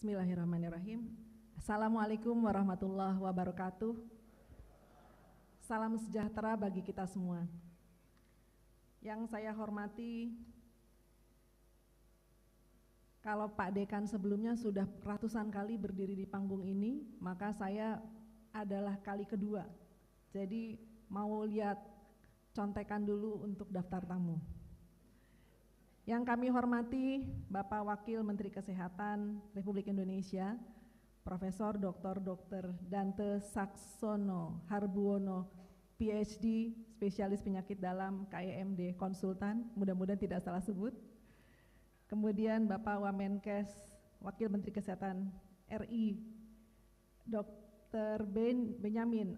Bismillahirrahmanirrahim. Assalamualaikum warahmatullahi wabarakatuh. Salam sejahtera bagi kita semua. Yang saya hormati, kalau Pak Dekan sebelumnya sudah ratusan kali berdiri di panggung ini, maka saya adalah kali kedua. Jadi mau lihat contekan dulu untuk daftar tamu. Yang kami hormati Bapak Wakil Menteri Kesehatan Republik Indonesia, Profesor Dr. Dante Saxono Harbuono, PhD, spesialis penyakit dalam, KEMD, konsultan, mudah-mudahan tidak salah sebut. Kemudian Bapak Wamenkes, Wakil Menteri Kesehatan RI, Dr. Benyamin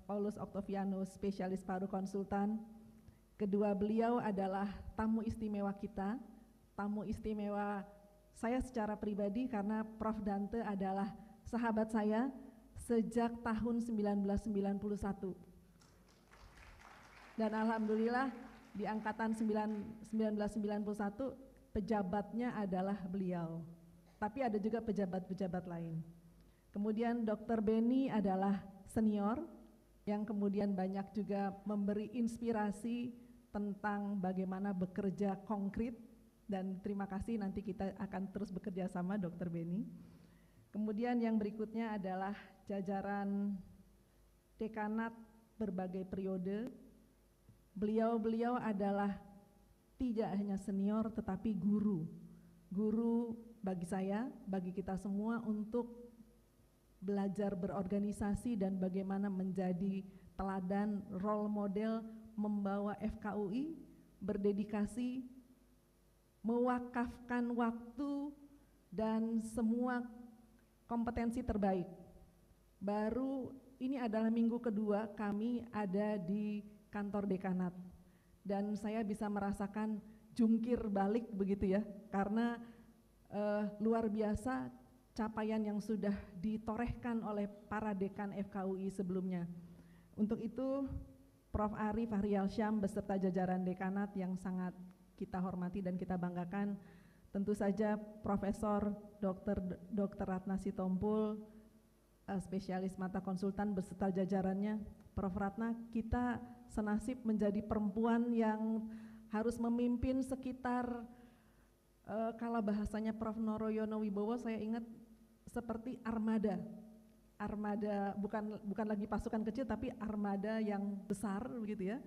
Paulus Octavianus, spesialis paru konsultan. Kedua beliau adalah tamu istimewa kita, tamu istimewa saya secara pribadi karena Prof. Dante adalah sahabat saya sejak tahun 1991. Dan alhamdulillah di angkatan 1991 pejabatnya adalah beliau. Tapi ada juga pejabat-pejabat lain. Kemudian Dr. Beni adalah senior yang kemudian banyak juga memberi inspirasi tentang bagaimana bekerja konkret, dan terima kasih, nanti kita akan terus bekerja sama Dr. Beni. Kemudian yang berikutnya adalah jajaran dekanat berbagai periode. Beliau adalah tidak hanya senior tetapi guru bagi saya, bagi kita semua untuk belajar berorganisasi dan bagaimana menjadi teladan, role model, membawa FKUI berdedikasi, mewakafkan waktu dan semua kompetensi terbaik. Baru ini adalah minggu kedua kami ada di kantor dekanat dan saya bisa merasakan jungkir balik begitu ya, karena luar biasa capaian yang sudah ditorehkan oleh para dekan FKUI sebelumnya. Untuk itu Prof. Ari Fahrial Syam beserta jajaran dekanat yang sangat kita hormati dan kita banggakan, tentu saja Profesor Dr. Ratna Sitompul, spesialis mata konsultan beserta jajarannya. Prof. Ratna, kita senasib menjadi perempuan yang harus memimpin sekitar, kalau bahasanya Prof. Noroyono Wibowo saya ingat seperti armada, bukan lagi pasukan kecil tapi armada yang besar begitu ya.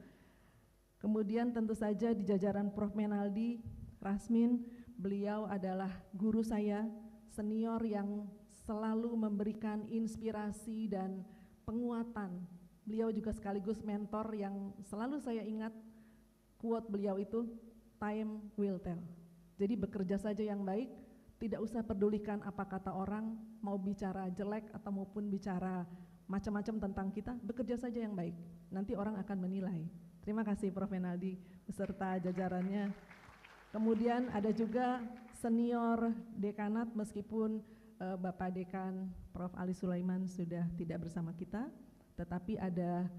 Kemudian tentu saja di jajaran Prof. Menaldi Rasmin, beliau adalah guru saya, senior yang selalu memberikan inspirasi dan penguatan. Beliau juga sekaligus mentor yang selalu saya ingat quote beliau itu, time will tell. Jadi bekerja saja yang baik, tidak usah pedulikan apa kata orang, mau bicara jelek atau maupun bicara macam-macam tentang kita, bekerja saja yang baik, nanti orang akan menilai. Terima kasih Prof. Menaldi beserta jajarannya. Kemudian ada juga senior dekanat, meskipun Bapak Dekan Prof. Ali Sulaiman sudah tidak bersama kita, tetapi ada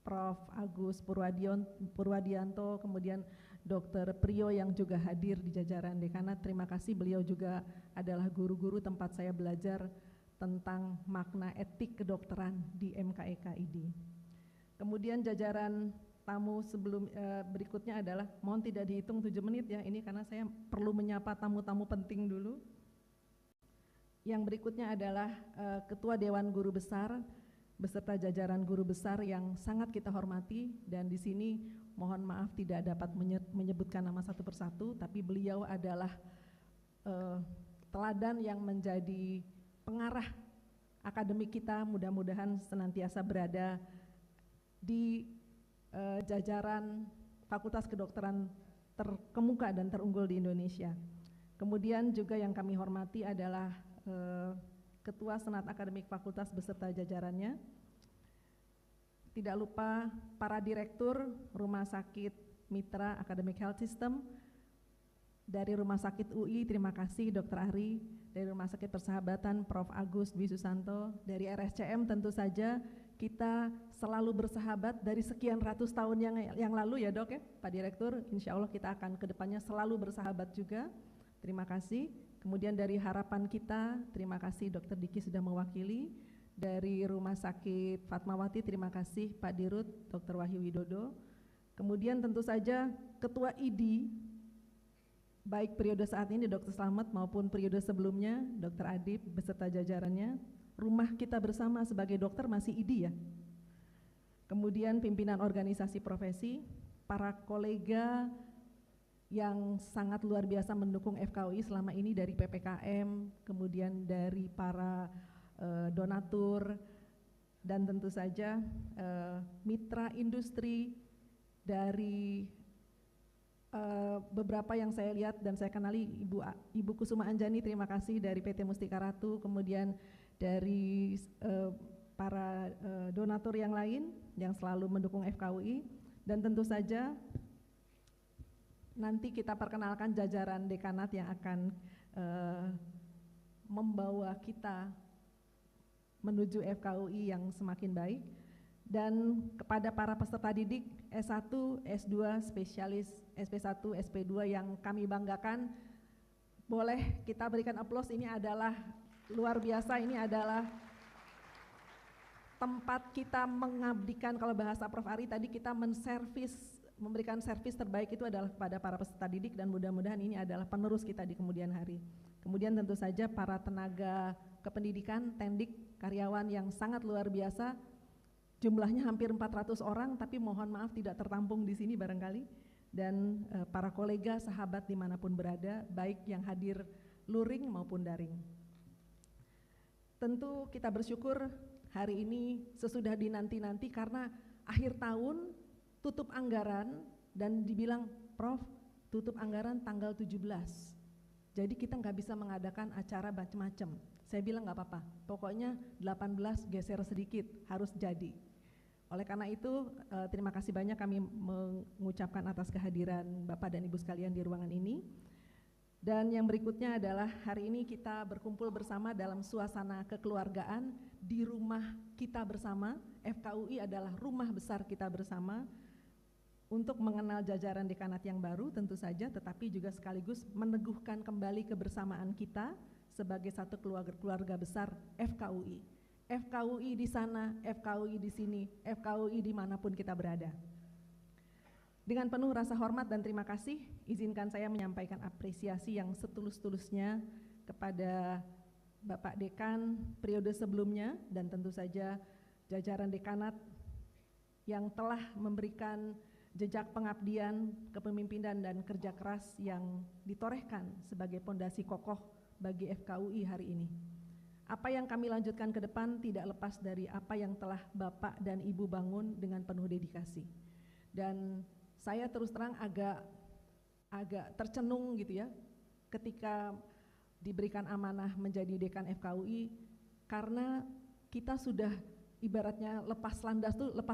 Prof. Agus Purwadianto, kemudian Dr. Priyo yang juga hadir di jajaran dekanat. Terima kasih, beliau juga adalah guru-guru tempat saya belajar tentang makna etik kedokteran di MKEKID. Kemudian jajaran tamu sebelum berikutnya adalah, mohon tidak dihitung 7 menit ya, ini karena saya perlu menyapa tamu-tamu penting dulu. Yang berikutnya adalah Ketua Dewan Guru Besar beserta jajaran guru besar yang sangat kita hormati, dan di sini mohon maaf tidak dapat menyebutkan nama satu persatu, tapi beliau adalah teladan yang menjadi pengarah akademik kita, mudah-mudahan senantiasa berada di jajaran Fakultas Kedokteran terkemuka dan terunggul di Indonesia. Kemudian juga yang kami hormati adalah Ketua Senat Akademik Fakultas beserta jajarannya. Tidak lupa para direktur Rumah Sakit Mitra Academic Health System, dari Rumah Sakit UI, terima kasih Dr. Ari, dari Rumah Sakit Persahabatan Prof. Agus Dwi Susanto, dari RSCM tentu saja kita selalu bersahabat dari sekian ratus tahun yang lalu ya Dok ya, Pak Direktur, insya Allah kita akan kedepannya selalu bersahabat juga. terima kasih. Kemudian dari Harapan Kita, terima kasih Dr. Diki sudah mewakili. Dari Rumah Sakit Fatmawati, terima kasih Pak Dirut, Dr. Wahyu Widodo. Kemudian tentu saja Ketua ID, baik periode saat ini Dr. Slamet maupun periode sebelumnya, Dr. Adib beserta jajarannya. Rumah Kita Bersama sebagai dokter masih ID ya. Kemudian pimpinan organisasi profesi, para kolega yang sangat luar biasa mendukung FKUI selama ini dari PPKM, kemudian dari para donatur, dan tentu saja mitra industri dari beberapa yang saya lihat dan saya kenali, Ibu Kusuma Anjani, terima kasih dari PT Mustika Ratu, kemudian dari para donatur yang lain yang selalu mendukung FKUI, dan tentu saja nanti kita perkenalkan jajaran dekanat yang akan membawa kita menuju FKUI yang semakin baik. Dan kepada para peserta didik S1, S2, spesialis, SP1, SP2 yang kami banggakan, boleh kita berikan aplaus. Ini adalah luar biasa, ini adalah tempat kita mengabdikan, kalau bahasa Prof. Ari tadi, kita memberikan servis terbaik itu adalah kepada para peserta didik, dan mudah-mudahan ini adalah penerus kita di kemudian hari. Kemudian tentu saja para tenaga kependidikan, tendik, karyawan yang sangat luar biasa, jumlahnya hampir 400 orang, tapi mohon maaf tidak tertampung di sini barangkali, dan para kolega, sahabat dimanapun berada, baik yang hadir luring maupun daring. Tentu kita bersyukur hari ini sesudah dinanti-nanti karena akhir tahun tutup anggaran dan dibilang, Prof, tutup anggaran tanggal 17. Jadi kita nggak bisa mengadakan acara macam-macam. Saya bilang nggak apa-apa, pokoknya 18 geser sedikit, harus jadi. Oleh karena itu, terima kasih banyak kami mengucapkan atas kehadiran Bapak dan Ibu sekalian di ruangan ini. Dan yang berikutnya adalah hari ini kita berkumpul bersama dalam suasana kekeluargaan di rumah kita bersama. FKUI adalah rumah besar kita bersama untuk mengenal jajaran dekanat yang baru tentu saja, tetapi juga sekaligus meneguhkan kembali kebersamaan kita sebagai satu keluarga besar FKUI. FKUI di sana, FKUI di sini, FKUI dimanapun kita berada. Dengan penuh rasa hormat dan terima kasih, izinkan saya menyampaikan apresiasi yang setulus-tulusnya kepada Bapak Dekan periode sebelumnya, dan tentu saja jajaran dekanat yang telah memberikan jejak pengabdian, kepemimpinan, dan kerja keras yang ditorehkan sebagai pondasi kokoh bagi FKUI hari ini. Apa yang kami lanjutkan ke depan tidak lepas dari apa yang telah Bapak dan Ibu bangun dengan penuh dedikasi. Dan saya terus terang agak tercenung gitu ya ketika diberikan amanah menjadi dekan FKUI, karena kita sudah ibaratnya lepas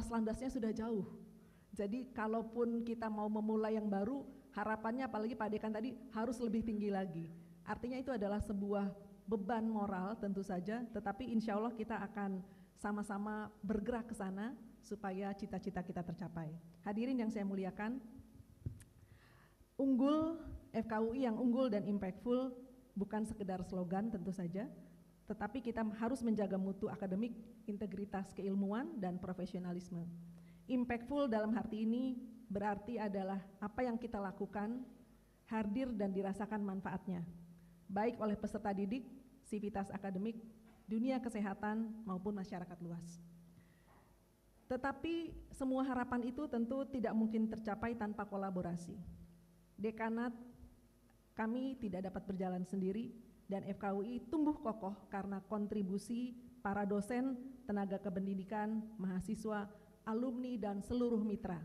landasnya sudah jauh. Jadi kalaupun kita mau memulai yang baru, harapannya apalagi Pak Dekan tadi harus lebih tinggi lagi. Artinya itu adalah sebuah beban moral tentu saja, tetapi insya Allah kita akan sama-sama bergerak ke sana supaya cita-cita kita tercapai. Hadirin yang saya muliakan, FKUI yang unggul dan impactful bukan sekedar slogan tentu saja, tetapi kita harus menjaga mutu akademik, integritas keilmuan, dan profesionalisme. Impactful dalam arti ini berarti adalah apa yang kita lakukan hadir dan dirasakan manfaatnya, baik oleh peserta didik, sivitas akademik, dunia kesehatan, maupun masyarakat luas. Tetapi semua harapan itu tentu tidak mungkin tercapai tanpa kolaborasi. Dekanat kami tidak dapat berjalan sendiri, dan FKUI tumbuh kokoh karena kontribusi para dosen, tenaga kependidikan, mahasiswa, alumni, dan seluruh mitra.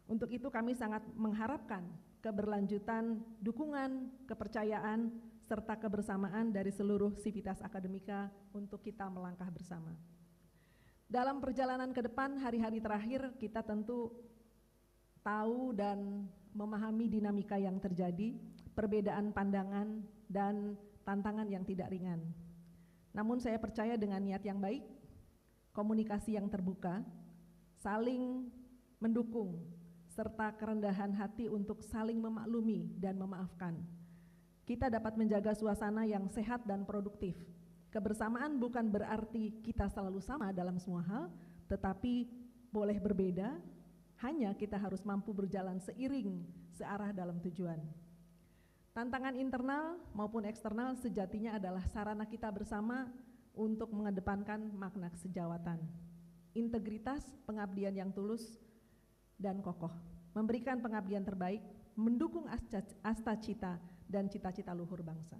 Untuk itu kami sangat mengharapkan keberlanjutan, dukungan, kepercayaan, serta kebersamaan dari seluruh sivitas akademika untuk kita melangkah bersama. Dalam perjalanan ke depan, hari-hari terakhir kita tentu tahu dan memahami dinamika yang terjadi, perbedaan pandangan, dan tantangan yang tidak ringan. Namun saya percaya dengan niat yang baik, komunikasi yang terbuka, saling mendukung, serta kerendahan hati untuk saling memaklumi dan memaafkan, kita dapat menjaga suasana yang sehat dan produktif. Kebersamaan bukan berarti kita selalu sama dalam semua hal, tetapi boleh berbeda, hanya kita harus mampu berjalan seiring, searah dalam tujuan. Tantangan internal maupun eksternal sejatinya adalah sarana kita bersama untuk mengedepankan makna kesejawatan, integritas, pengabdian yang tulus dan kokoh, memberikan pengabdian terbaik, mendukung asta cita dan cita-cita luhur bangsa.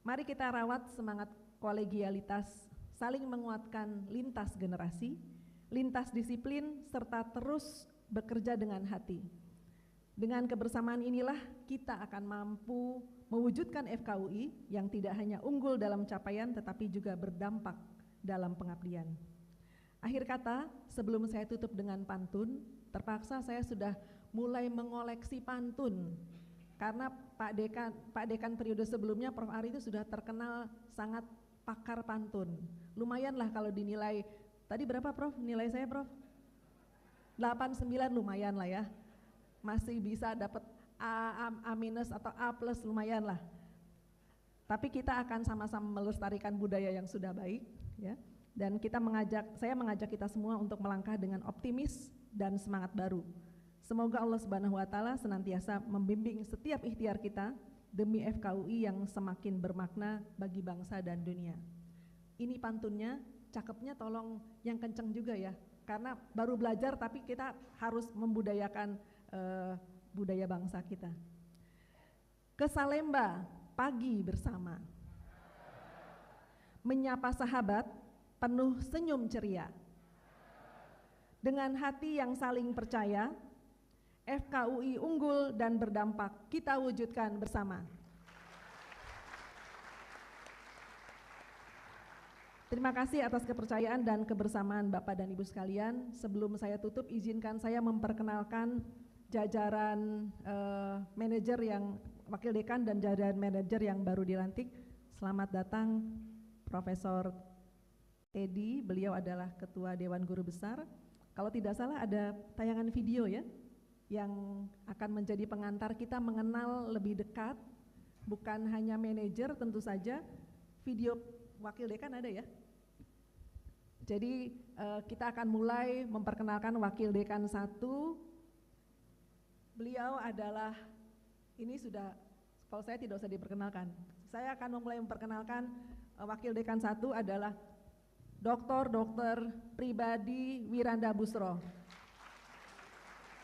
Mari kita rawat semangat kolegialitas, saling menguatkan lintas generasi, lintas disiplin, serta terus bekerja dengan hati. Dengan kebersamaan inilah kita akan mampu mewujudkan FKUI yang tidak hanya unggul dalam capaian tetapi juga berdampak dalam pengabdian. Akhir kata, sebelum saya tutup dengan pantun, terpaksa saya sudah mulai mengoleksi pantun karena Pak Dekan periode sebelumnya Prof. Ari itu sudah terkenal sangat pakar pantun. Lumayanlah kalau dinilai, tadi berapa Prof? Nilai saya Prof? 89, lumayan lah ya. Masih bisa dapat A minus atau A plus, lumayan lah. Tapi kita akan sama-sama melestarikan budaya yang sudah baik, ya. Dan saya mengajak kita semua untuk melangkah dengan optimis dan semangat baru. Semoga Allah Subhanahu wa Ta'ala senantiasa membimbing setiap ikhtiar kita demi FKUI yang semakin bermakna bagi bangsa dan dunia. Ini pantunnya, cakepnya tolong yang kenceng juga ya, karena baru belajar tapi kita harus membudayakan budaya bangsa kita. Ke Salemba, pagi bersama. Menyapa sahabat, penuh senyum ceria. Dengan hati yang saling percaya, FKUI unggul dan berdampak, kita wujudkan bersama. Terima kasih atas kepercayaan dan kebersamaan Bapak dan Ibu sekalian. Sebelum saya tutup, izinkan saya memperkenalkan jajaran manajer yang wakil dekan dan jajaran manajer yang baru dilantik. Selamat datang Profesor Teddy, beliau adalah Ketua Dewan Guru Besar. Kalau tidak salah ada tayangan video ya, yang akan menjadi pengantar kita mengenal lebih dekat, bukan hanya manajer tentu saja, video wakil dekan ada ya. Jadi kita akan mulai memperkenalkan wakil dekan 1. Beliau adalah, ini sudah, kalau saya tidak usah diperkenalkan. Saya akan mulai memperkenalkan wakil dekan 1 adalah Dr. Pribadi Wiranda Busro,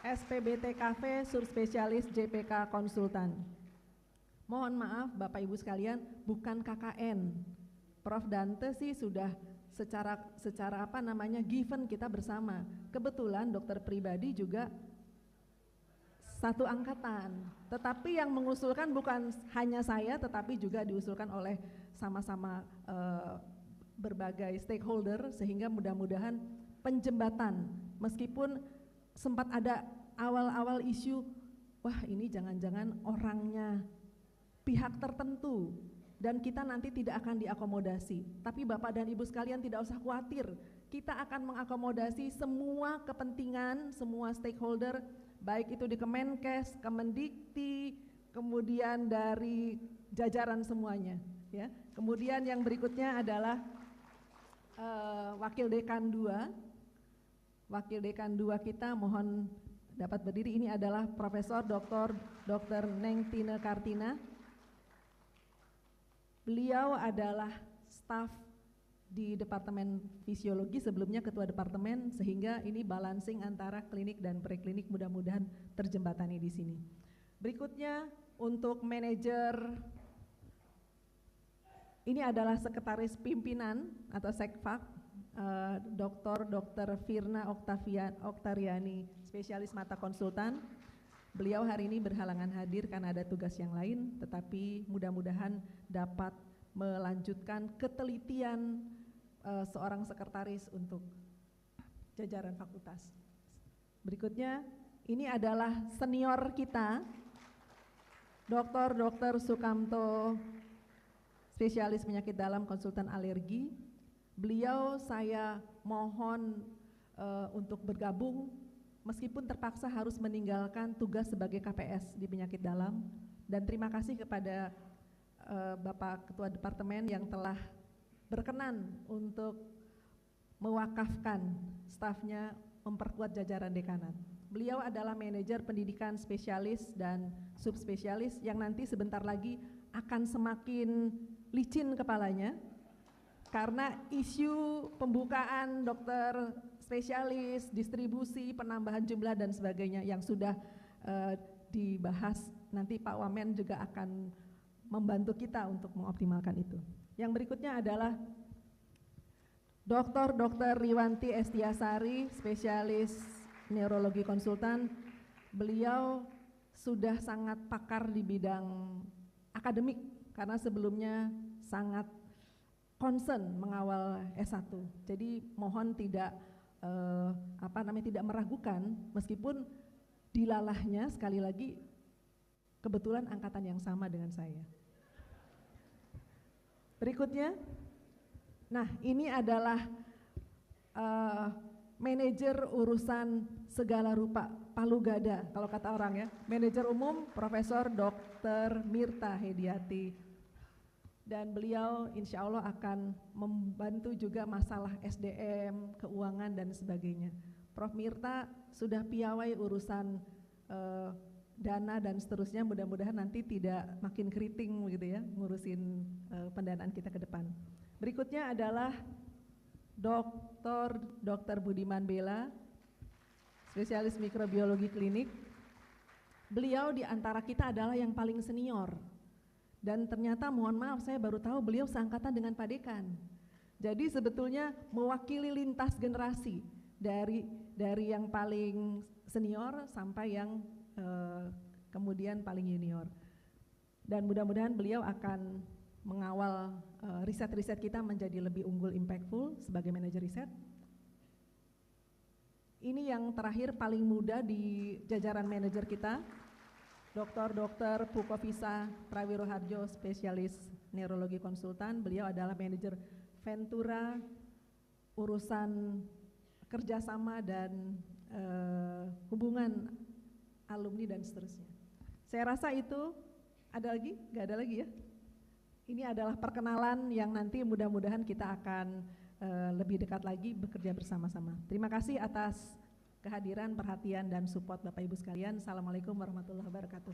SPBTKV Subspesialis JPK Konsultan. Mohon maaf Bapak Ibu sekalian, bukan KKN. Prof. Dante sih sudah secara given kita bersama. Kebetulan Dr. Pribadi juga satu angkatan, tetapi yang mengusulkan bukan hanya saya, tetapi juga diusulkan oleh sama-sama berbagai stakeholder, sehingga mudah-mudahan penjembatan, meskipun sempat ada awal-awal isu, wah ini jangan-jangan orangnya pihak tertentu, dan kita nanti tidak akan diakomodasi. Tapi Bapak dan Ibu sekalian tidak usah khawatir, kita akan mengakomodasi semua kepentingan, semua stakeholder, baik itu di Kemenkes, Kemendikti, kemudian dari jajaran semuanya. Ya. Kemudian yang berikutnya adalah Wakil Dekan 2. Wakil Dekan 2 kita mohon dapat berdiri, ini adalah Profesor Dr. Neng Tine Kartina. Beliau adalah staf di Departemen Fisiologi, sebelumnya Ketua Departemen, sehingga ini balancing antara klinik dan preklinik, mudah-mudahan terjembatani di sini. Berikutnya untuk manajer, ini adalah Sekretaris Pimpinan atau Sekfak, Dr. Firna Oktariani, Spesialis Mata Konsultan. Beliau hari ini berhalangan hadir karena ada tugas yang lain, tetapi mudah-mudahan dapat melanjutkan ketelitian seorang sekretaris untuk jajaran fakultas. Berikutnya, ini adalah senior kita, Dr. Sukamto, Spesialis Penyakit Dalam, Konsultan Alergi. Beliau saya mohon untuk bergabung, meskipun terpaksa harus meninggalkan tugas sebagai KPS di penyakit dalam, Dan terima kasih kepada Bapak Ketua Departemen yang telah berkenan untuk mewakafkan stafnya memperkuat jajaran dekanat. Beliau adalah manajer pendidikan spesialis dan subspesialis yang nanti sebentar lagi akan semakin licin kepalanya karena isu pembukaan dokter spesialis, distribusi, penambahan jumlah dan sebagainya yang sudah dibahas, nanti Pak Wamen juga akan membantu kita untuk mengoptimalkan itu. Yang berikutnya adalah Dr. Riwanti Estiasari, spesialis neurologi konsultan. Beliau sudah sangat pakar di bidang akademik karena sebelumnya sangat concern mengawal S1. Jadi mohon tidak tidak meragukan meskipun dilalahnya sekali lagi kebetulan angkatan yang sama dengan saya. Berikutnya, nah ini adalah manajer urusan segala rupa, palu gada kalau kata orang ya. Manajer umum Profesor Dr. Mirta Hediati. Dan beliau insya Allah akan membantu juga masalah SDM, keuangan dan sebagainya. Prof. Mirta sudah piawai urusan dana dan seterusnya, mudah-mudahan nanti tidak makin keriting begitu ya, ngurusin pendanaan kita ke depan. Berikutnya adalah Dr. Budiman Bella, spesialis mikrobiologi klinik. Beliau di antara kita adalah yang paling senior. Dan ternyata mohon maaf saya baru tahu beliau seangkatan dengan Pak Dekan. Jadi sebetulnya mewakili lintas generasi dari yang paling senior sampai yang kemudian paling junior. Dan mudah-mudahan beliau akan mengawal riset-riset kita menjadi lebih unggul, impactful sebagai manajer riset. Ini yang terakhir paling muda di jajaran manajer kita, Dr. Pukovisa Prawiroharjo, spesialis neurologi konsultan. Beliau adalah manajer Ventura, urusan kerjasama dan hubungan alumni dan seterusnya. Saya rasa itu, ada lagi? Gak ada lagi ya? Ini adalah perkenalan yang nanti mudah-mudahan kita akan lebih dekat lagi bekerja bersama-sama. Terima kasih atas kehadiran, perhatian, dan support Bapak Ibu sekalian. Assalamualaikum warahmatullahi wabarakatuh.